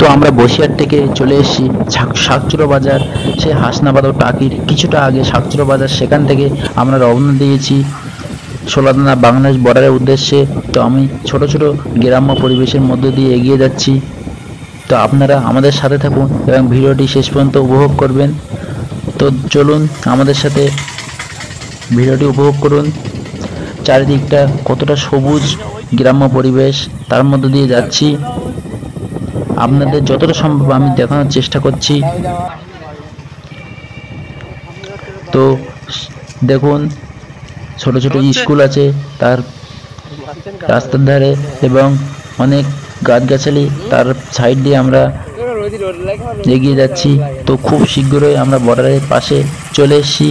তো আমরা বসিরহাট থেকে চলে এসেছি শাকচুরা বাজার, সেই হাসনাবাদ ও টাকির কিছুটা আগে শাকচুরা বাজার, সেখান থেকে আমরা রওনা দিয়েছি সোলাদানা বাংলাদেশ বর্ডারের উদ্দেশ্যে। তো আমি ছোট ছোট গ্রাম্য পরিবেশের মধ্য দিয়ে এগিয়ে যাচ্ছি। তো আপনারা আমাদের সাথে থাকুন এবং ভিডিওটি শেষ পর্যন্ত উপভোগ করবেন। তো চলুন আমাদের সাথে ভিডিওটি উপভোগ করুন। চারিদিকটা কতটা সবুজ গ্রাম্য পরিবেশ, তার মধ্য দিয়ে যাচ্ছি। আপনাদের যতটা সম্ভব আমি দেখানোর চেষ্টা করছি। তো দেখুন, ছোট ছোট স্কুল আছে তার রাস্তার ধারে এবং অনেক গাছগাছালি, তার সাইড দিয়ে আমরা এগিয়ে যাচ্ছি। তো খুব শীঘ্রই আমরা বর্ডারের পাশে চলে এসেছি,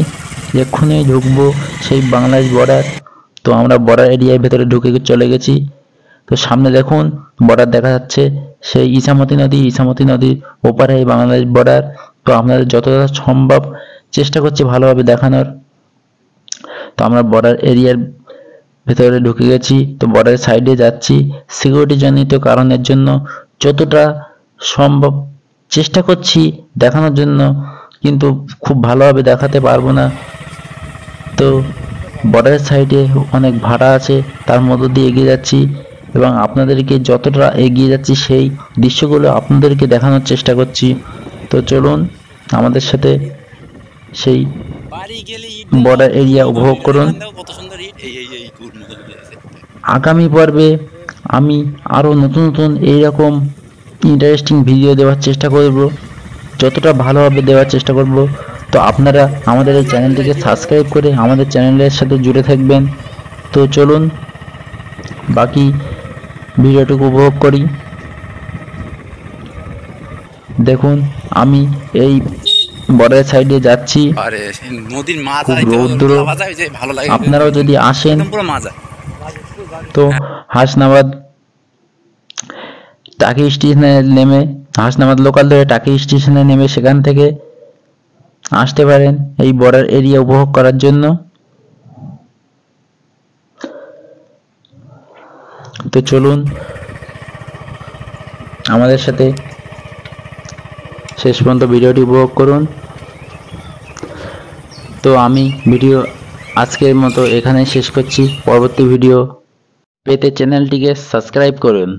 এক্ষুনি ঢুকবো সেই বাংলাদেশ বর্ডার। তো আমরা বর্ডার এরিয়ার ভেতরে ঢুকে চলে গেছি। তো সামনে দেখুন বর্ডার দেখা যাচ্ছে, সেই ইছামতি নদীর ওপারে এই বাংলাদেশ বর্ডার। তো আপনাদের যতটা সম্ভব চেষ্টা করছি ভালোভাবে দেখানোর। তো আমরা বর্ডার এরিয়ার ভেতরে ঢুকে গেছি। তো বর্ডারের সাইডে যাচ্ছি সিকিউরিটি জনিত কারণের জন্য, যতটা সম্ভব চেষ্টা করছি দেখানোর জন্য, কিন্তু খুব ভালোভাবে দেখাতে পারবো না। তো বর্ডারের সাইডে অনেক ভাড়া আছে, তার মধ্য দিয়ে এগিয়ে যাচ্ছি এবং আপনাদেরকে যতটা এগিয়ে যাচ্ছি সেই দৃশ্যগুলো আপনাদেরকে দেখানোর চেষ্টা করছি। তো চলুন আমাদের সাথে সেই বর্ডার এরিয়া উপভোগ করুন। আগামী পর্বে আমি আরও নতুন নতুন এইরকম ইন্টারেস্টিং ভিডিও দেওয়ার চেষ্টা করব, যতটা ভালোভাবে দেওয়ার চেষ্টা করব। তো আপনারা আমাদের এই চ্যানেলটিকে সাবস্ক্রাইব করে আমাদের চ্যানেলের সাথে জুড়ে থাকবেন। তো চলুন বাকি ভিডিওটুকু উপভোগ করি। দেখুন আমি এই বর্ডারের সাইডে যাচ্ছি, খুব রৌদ্র। আপনারাও যদি আসেন তো হাসনাবাদ টাকি স্টেশনে নেমে, হাসনাবাদ লোকাল ধরে টাকি স্টেশনে নেমে সেখান থেকে আসতে পারেন এই বর্ডার এরিয়া উপভোগ করার জন্য। তো চলুন আমাদের সাথে শেষ পর্যন্ত ভিডিওটি উপভোগ করুন। তো আমি ভিডিও আজকের মতো এখানেই শেষ করছি। পরবর্তী ভিডিও পেতে চ্যানেলটিকে সাবস্ক্রাইব করুন।